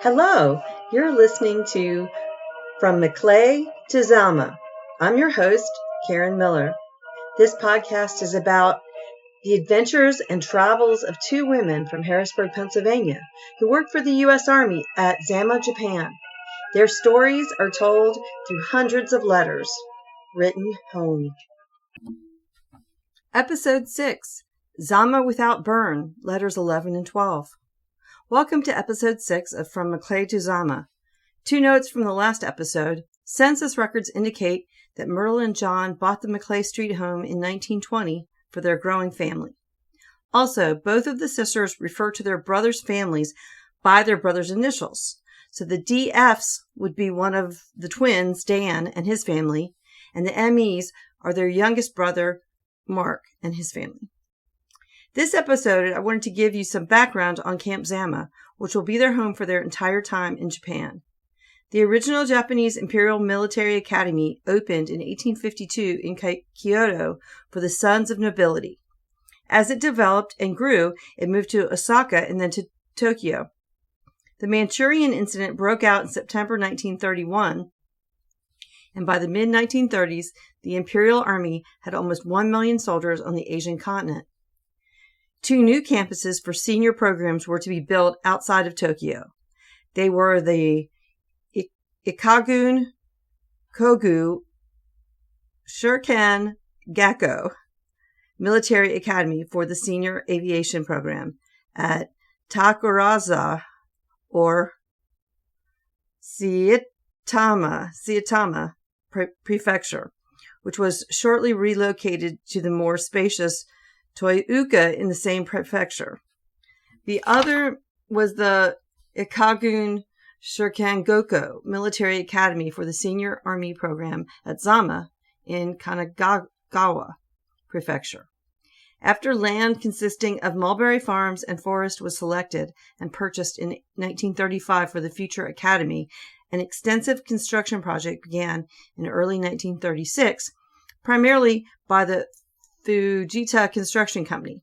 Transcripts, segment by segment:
Hello, you're listening to From Maclay to Zama. I'm your host, Karen Miller. This podcast is about the adventures and travels of two women from Harrisburg, Pennsylvania, who worked for the U.S. Army at Zama, Japan. Their stories are told through hundreds of letters written home. Episode 6, Zama without Bern, Letters 11 and 12. Welcome to Episode 6 of From Maclay to Zama. Two notes from the last episode. Census records indicate that Myrtle and John bought the Maclay Street home in 1920 for their growing family. Also, both of the sisters refer to their brothers' families by their brothers' initials. So the DFs would be one of the twins, Dan, and his family, and the MEs are their youngest brother, Mark, and his family. This episode, I wanted to give you some background on Camp Zama, which will be their home for their entire time in Japan. The original Japanese Imperial Military Academy opened in 1852 in Kyoto for the sons of nobility. As it developed and grew, it moved to Osaka and then to Tokyo. The Manchurian incident broke out in September 1931, and by the mid-1930s, the Imperial Army had almost 1 million soldiers on the Asian continent. Two new campuses for senior programs were to be built outside of Tokyo. They were the Ikagun Kogu Shuriken Gakko Military Academy for the Senior Aviation Program at Takaraza or Saitama Prefecture, which was shortly relocated to the more spacious Toyooka in the same prefecture. The other was the Ikagun Shuriken Military Academy for the Senior Army Program at Zama in Kanagawa Prefecture. After land consisting of mulberry farms and forest was selected and purchased in 1935 for the future academy, an extensive construction project began in early 1936, primarily by the Fujita Construction Company.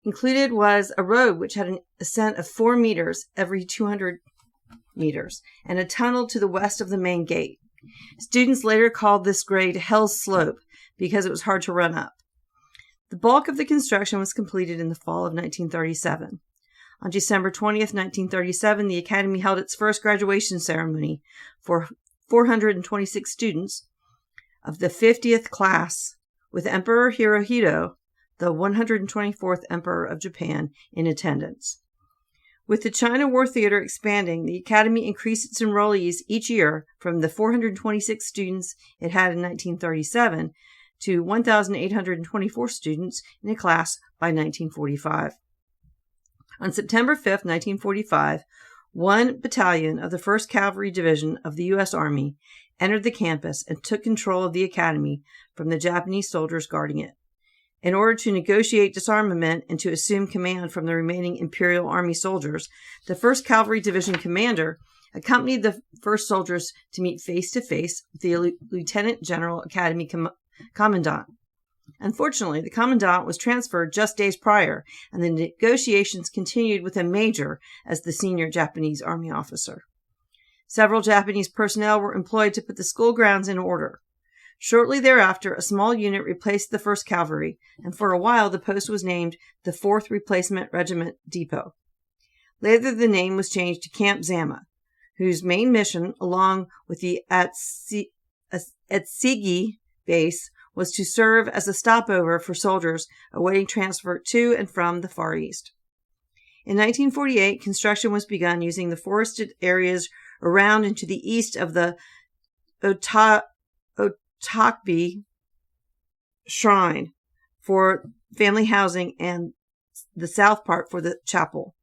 Included was a road which had an ascent of 4 meters every 200 meters and a tunnel to the west of the main gate. Students later called this grade Hell's Slope because it was hard to run up. The bulk of the construction was completed in the fall of 1937. On December 20th, 1937, the Academy held its first graduation ceremony for 426 students of the 50th class, with Emperor Hirohito, the 124th Emperor of Japan, in attendance. With the China War Theater expanding, the Academy increased its enrollees each year from the 426 students it had in 1937 to 1,824 students in a class by 1945. On September 5th, 1945, 1 battalion of the 1st Cavalry Division of the U.S. Army entered the campus and took control of the academy from the Japanese soldiers guarding it. In order to negotiate disarmament and to assume command from the remaining Imperial Army soldiers, the 1st Cavalry Division commander accompanied the first soldiers to meet face-to-face with the Lieutenant General Academy Commandant. Unfortunately, the Commandant was transferred just days prior, and the negotiations continued with a major as the senior Japanese Army officer. Several Japanese personnel were employed to put the school grounds in order. Shortly thereafter, a small unit replaced the 1st Cavalry, and for a while the post was named the 4th Replacement Regiment Depot. Later the name was changed to Camp Zama, whose main mission, along with the Atsigi base, was to serve as a stopover for soldiers awaiting transfer to and from the Far East. In 1948, construction was begun using the forested areas around and to the east of the Otakbi Shrine for family housing and the south part for the chapel.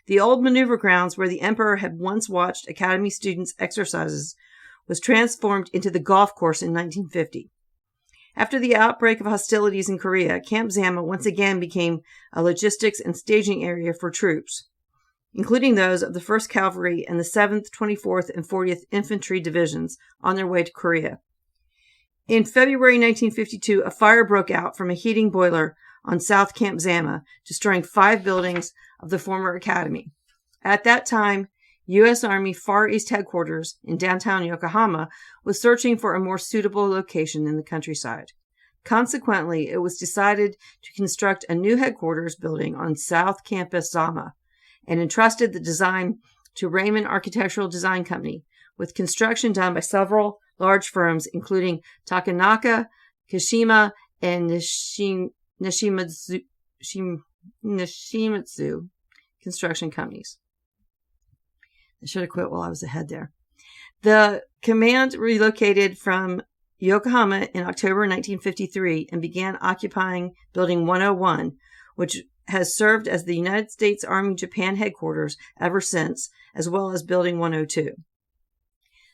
The old maneuver grounds where the emperor had once watched Academy students' exercises was transformed into the golf course in 1950. After the outbreak of hostilities in Korea, Camp Zama once again became a logistics and staging area for troops, including those of the 1st Cavalry and the 7th, 24th, and 40th Infantry Divisions on their way to Korea. In February 1952, a fire broke out from a heating boiler on South Camp Zama, destroying 5 buildings of the former academy. At that time, U.S. Army Far East Headquarters in downtown Yokohama was searching for a more suitable location in the countryside. Consequently, it was decided to construct a new headquarters building on South Campus Zama and entrusted the design to Raymond Architectural Design Company, with construction done by several large firms, including Takanaka, Kashima, and Nishimatsu construction companies. I should have quit while I was ahead there. The command relocated from Yokohama in October 1953 and began occupying Building 101, which has served as the United States Army Japan headquarters ever since, as well as Building 102.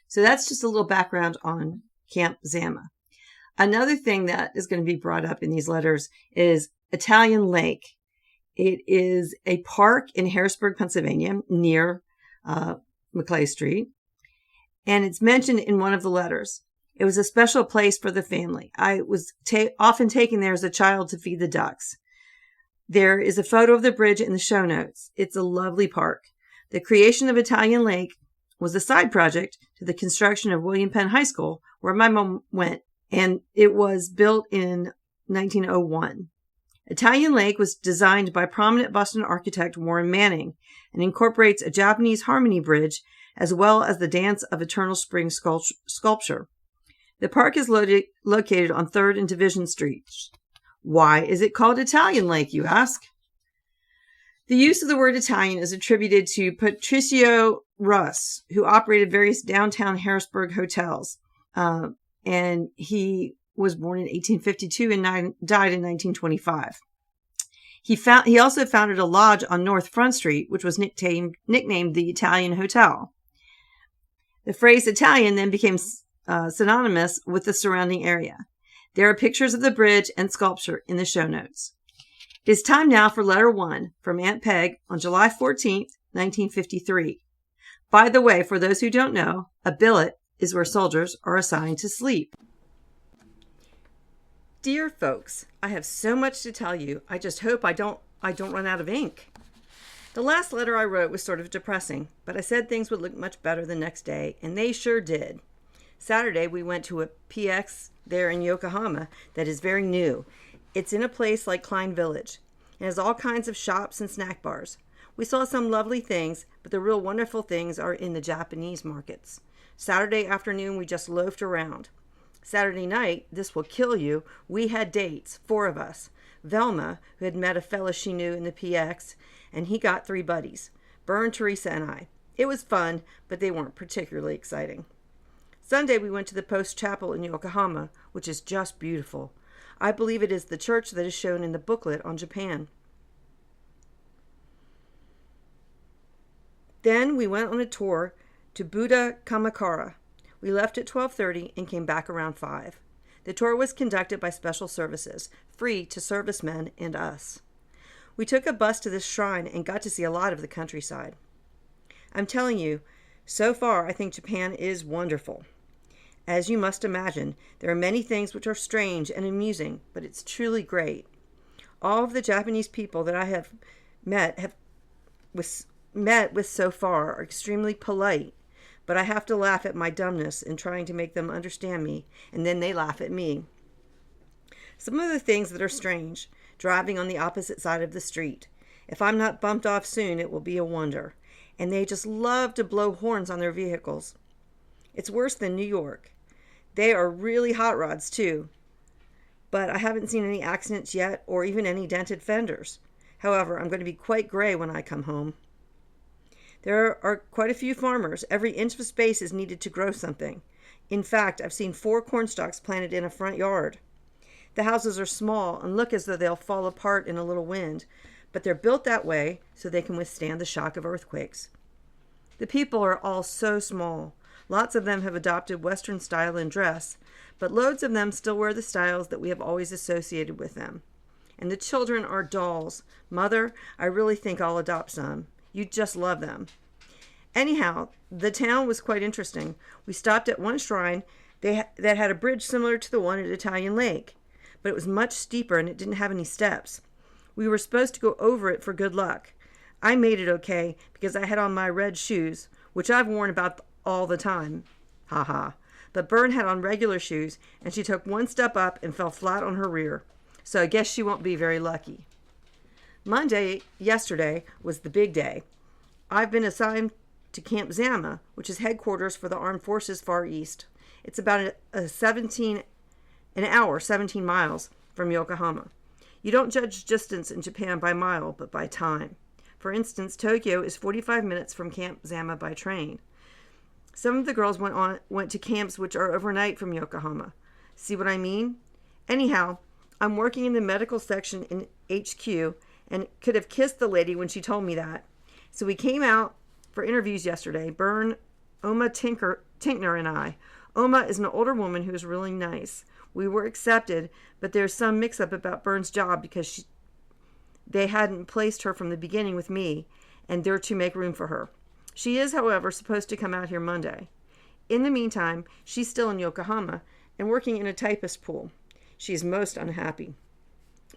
So that's just a little background on Camp Zama. Another thing that is going to be brought up in these letters is Italian Lake. It is a park in Harrisburg, Pennsylvania, near McClay Street, and it's mentioned in one of the letters. It was a special place for the family. I was often taken there as a child to feed the ducks. There is a photo of the bridge in the show notes. It's a lovely park. The creation of Italian Lake was a side project to the construction of William Penn High School, where my mom went, and it was built in 1901. Italian Lake was designed by prominent Boston architect Warren Manning and incorporates a Japanese harmony bridge as well as the Dance of Eternal Spring sculpture. The park is located on 3rd and Division Streets. Why is it called Italian Lake, you ask? The use of the word Italian is attributed to Patricio Russ, who operated various downtown Harrisburg hotels, and he was born in 1852 and died in 1925. He also founded a lodge on North Front Street, which was nicknamed the Italian Hotel. The phrase Italian then became synonymous with the surrounding area. There are pictures of the bridge and sculpture in the show notes. It is time now for letter 1 from Aunt Peg on July 14th, 1953. By the way, for those who don't know, a billet is where soldiers are assigned to sleep. Dear folks, I have so much to tell you. I just hope I don't run out of ink. The last letter I wrote was sort of depressing, but I said things would look much better the next day, and they sure did. Saturday, we went to a PX there in Yokohama that is very new. It's in a place like Klein Village. It has all kinds of shops and snack bars. We saw some lovely things, but the real wonderful things are in the Japanese markets. Saturday afternoon, we just loafed around. Saturday night, this will kill you, we had dates, 4 of us. Velma, who had met a fella she knew in the PX, and he got 3 buddies, Bern, Teresa, and I. It was fun, but they weren't particularly exciting. Sunday, we went to the Post Chapel in Yokohama, which is just beautiful. I believe it is the church that is shown in the booklet on Japan. Then we went on a tour to Buddha Kamakura. We left at 12:30 and came back around 5. The tour was conducted by Special Services, free to servicemen and us. We took a bus to this shrine and got to see a lot of the countryside. I'm telling you, so far I think Japan is wonderful. As you must imagine, there are many things which are strange and amusing, but it's truly great. All of the Japanese people that I have met with so far are extremely polite, but I have to laugh at my dumbness in trying to make them understand me, and then they laugh at me. Some of the things that are strange, driving on the opposite side of the street. If I'm not bumped off soon, it will be a wonder. And they just love to blow horns on their vehicles. It's worse than New York. They are really hot rods, too. But I haven't seen any accidents yet, or even any dented fenders. However, I'm going to be quite gray when I come home. There are quite a few farmers. Every inch of space is needed to grow something. In fact, I've seen 4 corn stalks planted in a front yard. The houses are small and look as though they'll fall apart in a little wind, but they're built that way so they can withstand the shock of earthquakes. The people are all so small. Lots of them have adopted Western style in dress, but loads of them still wear the styles that we have always associated with them. And the children are dolls. Mother, I really think I'll adopt some. You'd just love them. Anyhow, the town was quite interesting. We stopped at one shrine that had a bridge similar to the one at Italian Lake, but it was much steeper and it didn't have any steps. We were supposed to go over it for good luck. I made it okay because I had on my red shoes, which I've worn about all the time. Ha ha. But Bern had on regular shoes, and she took one step up and fell flat on her rear. So I guess she won't be very lucky. Monday, yesterday, was the big day. I've been assigned to Camp Zama, which is headquarters for the Armed Forces Far East. It's about an hour, 17 miles from Yokohama. You don't judge distance in Japan by mile, but by time. For instance, Tokyo is 45 minutes from Camp Zama by train. Some of the girls went to camps which are overnight from Yokohama. See what I mean? Anyhow, I'm working in the medical section in HQ and could have kissed the lady when she told me that. So we came out for interviews yesterday. Bern, Oma Tinkner, and I. Oma is an older woman who is really nice. We were accepted, but there's some mix-up about Bern's job because they hadn't placed her from the beginning with me, and they're to make room for her. She is, however, supposed to come out here Monday. In the meantime, she's still in Yokohama and working in a typist pool. She is most unhappy.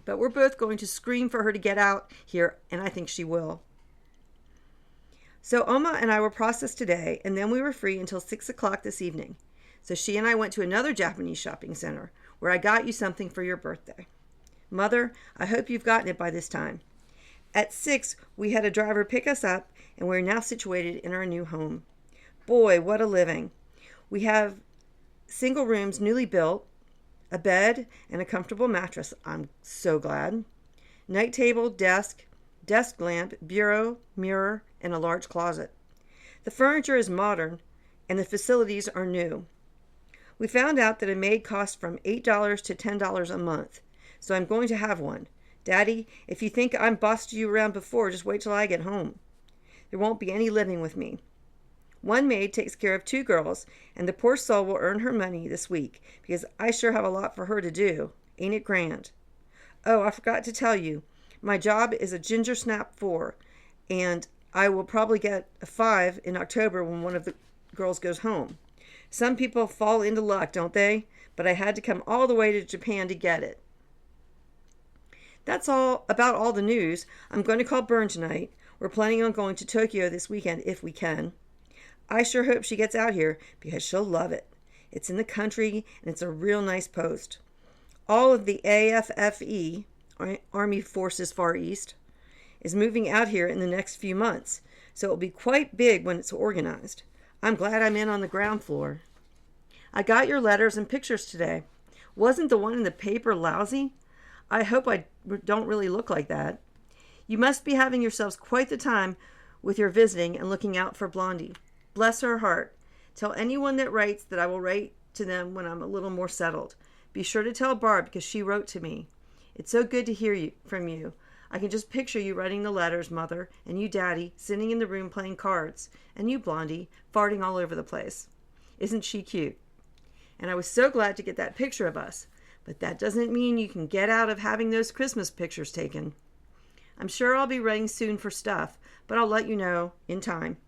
But we're both going to scream for her to get out here, and I think she will. So Oma and I were processed today, and then we were free until 6 o'clock this evening. So she and I went to another Japanese shopping center where I got you something for your birthday. Mother, I hope you've gotten it by this time. At 6, we had a driver pick us up, and we're now situated in our new home. Boy, what a living. We have single rooms newly built, a bed, and a comfortable mattress. I'm so glad. Night table, desk lamp, bureau, mirror, and a large closet. The furniture is modern, and the facilities are new. We found out that a maid costs from $8 to $10 a month, so I'm going to have one. Daddy, if you think I'm bossed you around before, just wait till I get home. There won't be any living with me. One maid takes care of 2 girls, and the poor soul will earn her money this week, because I sure have a lot for her to do. Ain't it grand? Oh, I forgot to tell you, my job is a ginger snap 4, and I will probably get a 5 in October when one of the girls goes home. Some people fall into luck, don't they? But I had to come all the way to Japan to get it. That's all about all the news. I'm going to call Bern tonight. We're planning on going to Tokyo this weekend if we can. I sure hope she gets out here because she'll love it. It's in the country and it's a real nice post. All of the AFFE, Army Forces Far East, is moving out here in the next few months, so it'll be quite big when it's organized. I'm glad I'm in on the ground floor. I got your letters and pictures today. Wasn't the one in the paper lousy? I hope I don't really look like that. You must be having yourselves quite the time with your visiting and looking out for Blondie. Bless her heart. Tell anyone that writes that I will write to them when I'm a little more settled. Be sure to tell Barb because she wrote to me. It's so good to hear from you. I can just picture you writing the letters, Mother, and you, Daddy, sitting in the room playing cards, and you, Blondie, farting all over the place. Isn't she cute? And I was so glad to get that picture of us. But that doesn't mean you can get out of having those Christmas pictures taken. I'm sure I'll be writing soon for stuff, but I'll let you know in time.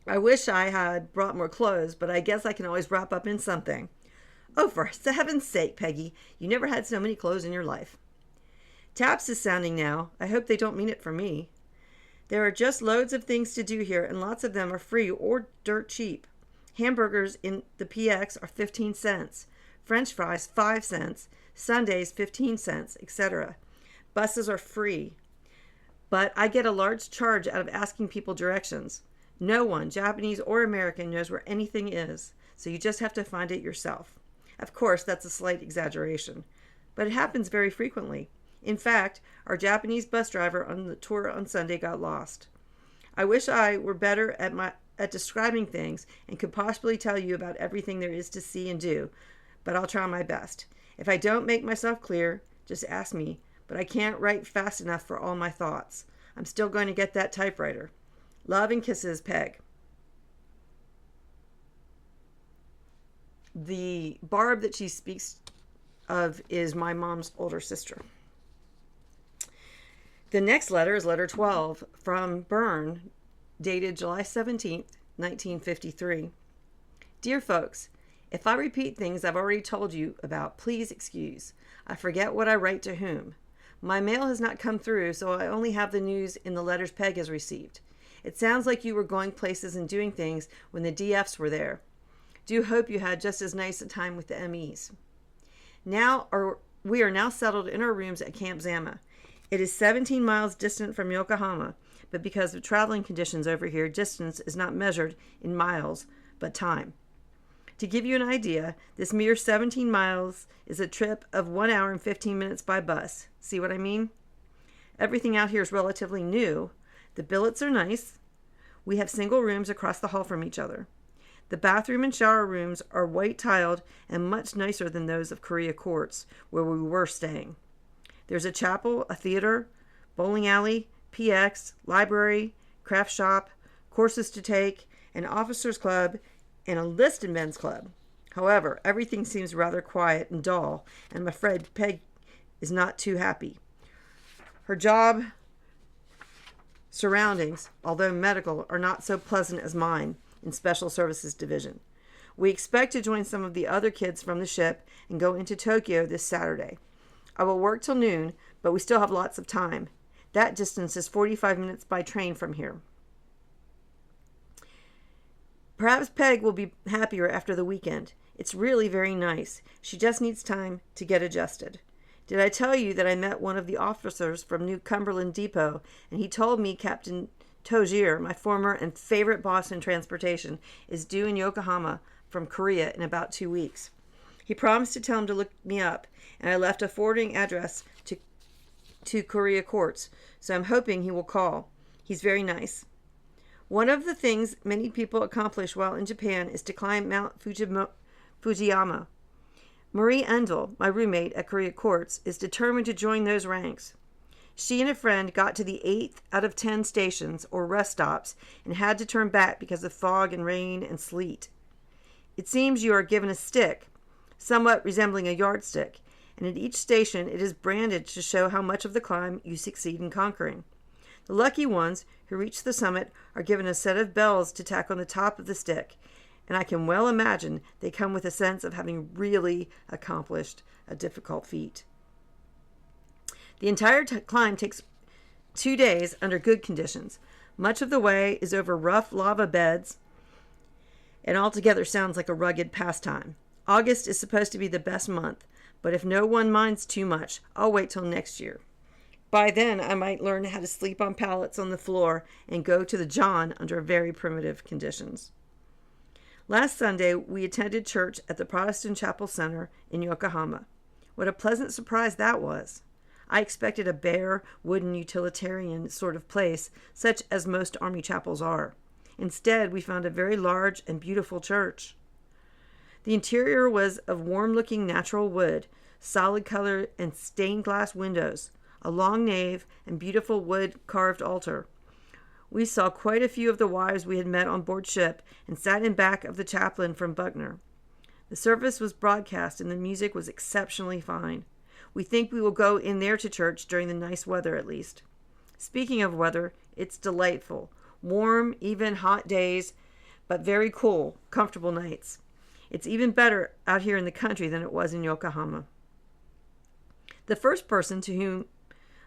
I wish I had brought more clothes, but I guess I can always wrap up in something. Oh, for heaven's sake, Peggy, you never had so many clothes in your life. Taps is sounding now. I hope they don't mean it for me. There are just loads of things to do here, and lots of them are free or dirt cheap. Hamburgers in the PX are 15 cents. French fries, 5 cents. Sundays, 15 cents, etc. Buses are free. But I get a large charge out of asking people directions. No one, Japanese or American, knows where anything is, so you just have to find it yourself. Of course, that's a slight exaggeration, but it happens very frequently. In fact, our Japanese bus driver on the tour on Sunday got lost. I wish I were better at describing things and could possibly tell you about everything there is to see and do, but I'll try my best. If I don't make myself clear, just ask me, but I can't write fast enough for all my thoughts. I'm still going to get that typewriter. Love and kisses, Peg. The Barb that she speaks of is my mom's older sister. The next letter is letter 12 from Bern, dated July 17th, 1953. Dear folks, if I repeat things I've already told you about, please excuse. I forget what I write to whom. My mail has not come through, so I only have the news in the letters Peg has received. It sounds like you were going places and doing things when the DFs were there. Do hope you had just as nice a time with the MEs. We are now settled in our rooms at Camp Zama. It is 17 miles distant from Yokohama, but because of traveling conditions over here, distance is not measured in miles, but time. To give you an idea, this mere 17 miles is a trip of 1 hour and 15 minutes by bus. See what I mean? Everything out here is relatively new. The billets are nice. We have single rooms across the hall from each other. The bathroom and shower rooms are white tiled and much nicer than those of Korea Courts, where we were staying. There's a chapel, a theater, bowling alley, PX, library, craft shop, courses to take, an officers club, and a listed men's club. However, everything seems rather quiet and dull, and I'm afraid Peg is not too happy. Her job surroundings, although medical, are not so pleasant as mine in Special Services Division. We expect to join some of the other kids from the ship and go into Tokyo this Saturday. I will work till noon, but we still have lots of time. That distance is 45 minutes by train from here. Perhaps Peg will be happier after the weekend. It's really very nice. She just needs time to get adjusted. Did I tell you that I met one of the officers from New Cumberland Depot, and he told me Captain Tojier, my former and favorite boss in transportation, is due in Yokohama from Korea in about 2 weeks. He promised to tell him to look me up, and I left a forwarding address to Korea Courts, so I'm hoping he will call. He's very nice. One of the things many people accomplish while in Japan is to climb Mount Fujiyama. Marie Endel, my roommate at Korea Courts, is determined to join those ranks. She and a friend got to the 8th out of 10 stations, or rest stops, and had to turn back because of fog and rain and sleet. It seems you are given a stick, somewhat resembling a yardstick, and at each station it is branded to show how much of the climb you succeed in conquering. The lucky ones who reach the summit are given a set of bells to tack on the top of the stick, and I can well imagine they come with a sense of having really accomplished a difficult feat. The entire climb takes 2 days under good conditions. Much of the way is over rough lava beds, and altogether sounds like a rugged pastime. August is supposed to be the best month, but if no one minds too much, I'll wait till next year. By then, I might learn how to sleep on pallets on the floor and go to the John under very primitive conditions. Last Sunday, we attended church at the Protestant Chapel Center in Yokohama. What a pleasant surprise that was. I expected a bare, wooden, utilitarian sort of place, such as most army chapels are. Instead, we found a very large and beautiful church. The interior was of warm-looking natural wood, solid color and stained glass windows, a long nave, and beautiful wood-carved altar. We saw quite a few of the wives we had met on board ship and sat in back of the chaplain from Buckner. The service was broadcast and the music was exceptionally fine. We think we will go in there to church during the nice weather at least. Speaking of weather, it's delightful. Warm, even hot days, but very cool, comfortable nights. It's even better out here in the country than it was in Yokohama. The first person to whom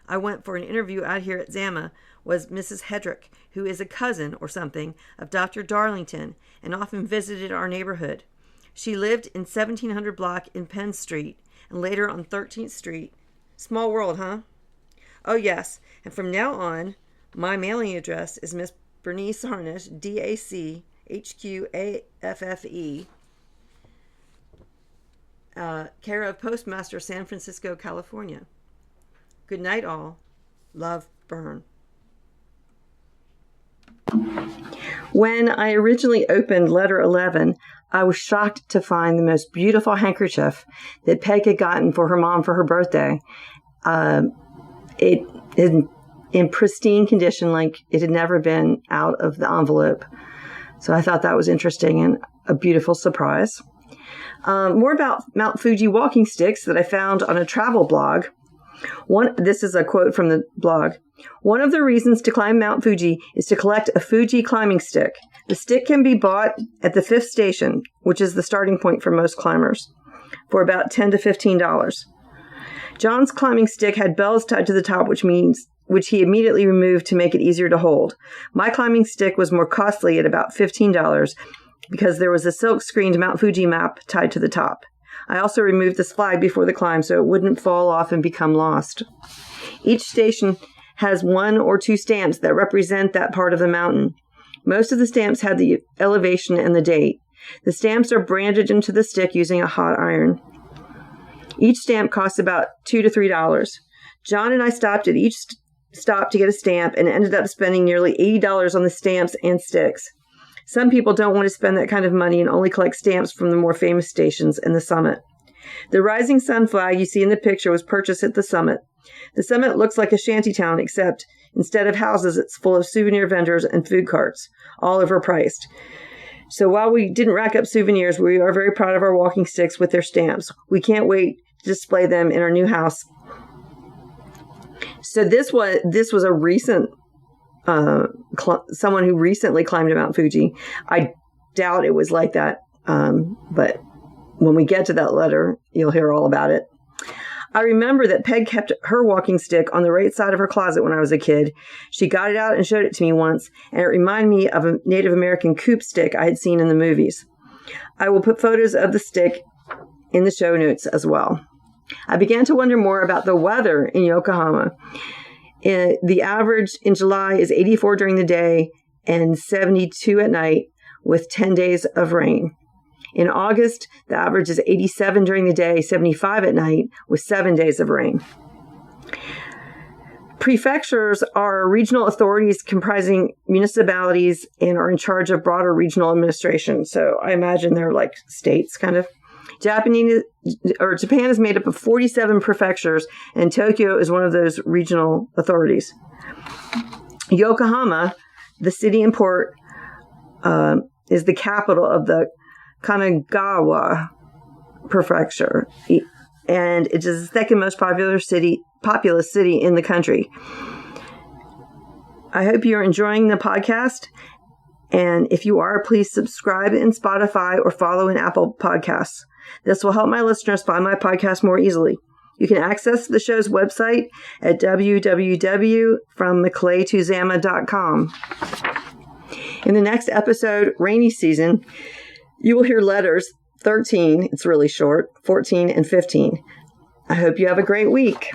I went for an interview out here at Zama was Mrs. Hedrick, who is a cousin or something of Dr. Darlington and often visited our neighborhood. She lived in 1700 block in Penn Street and later on 13th Street. Small world, huh? Oh, yes, and from now on, my mailing address is Miss Bernice Harnish, DAC, HQAFFE, care of Postmaster, San Francisco, California. Good night, all. Love, Bern. When I originally opened letter 11, I was shocked to find the most beautiful handkerchief that Peg had gotten for her mom for her birthday. It is in pristine condition, like it had never been out of the envelope. So I thought that was interesting and a beautiful surprise. More about Mount Fuji walking sticks that I found on a travel blog. This is a quote from the blog. One of the reasons to climb Mount Fuji is to collect a Fuji climbing stick. The stick can be bought at the 5th station, which is the starting point for most climbers, for about $10 to $15. John's climbing stick had bells tied to the top, which he immediately removed to make it easier to hold. My climbing stick was more costly at about $15 because there was a silk-screened Mount Fuji map tied to the top. I also removed this flag before the climb so it wouldn't fall off and become lost. Each station has 1 or 2 stamps that represent that part of the mountain. Most of the stamps had the elevation and the date. The stamps are branded into the stick using a hot iron. Each stamp costs about $2 to $3. John and I stopped at each stop to get a stamp and ended up spending nearly $80 on the stamps and sticks. Some people don't want to spend that kind of money and only collect stamps from the more famous stations and the summit. The rising sun flag you see in the picture was purchased at the summit. The summit looks like a shantytown, except instead of houses, it's full of souvenir vendors and food carts, all overpriced. So while we didn't rack up souvenirs, we are very proud of our walking sticks with their stamps. We can't wait to display them in our new house. So this was a recent someone who recently climbed Mount Fuji. I doubt it was like that, but when we get to that letter, you'll hear all about it. I remember that Peg kept her walking stick on the right side of her closet when I was a kid. She got it out and showed it to me once, and it reminded me of a Native American coop stick I had seen in the movies. I will put photos of the stick in the show notes as well. I began to wonder more about the weather in Yokohama. The average in July is 84 during the day and 72 at night, with 10 days of rain. In August, the average is 87 during the day, 75 at night, with 7 days of rain. Prefectures are regional authorities comprising municipalities and are in charge of broader regional administration. So I imagine they're like states, kind of. Japan is made up of 47 prefectures, and Tokyo is one of those regional authorities. Yokohama, the city and port, is the capital of the Kanagawa prefecture, and it is the second most populous city in the country. I hope you're enjoying the podcast, and if you are, please subscribe in Spotify or follow in Apple Podcasts. This will help my listeners find my podcast more easily. You can access the show's website at www.FromMcClay2Zama.com. In the next episode, Rainy Season, you will hear letters 13, it's really short, 14, and 15. I hope you have a great week.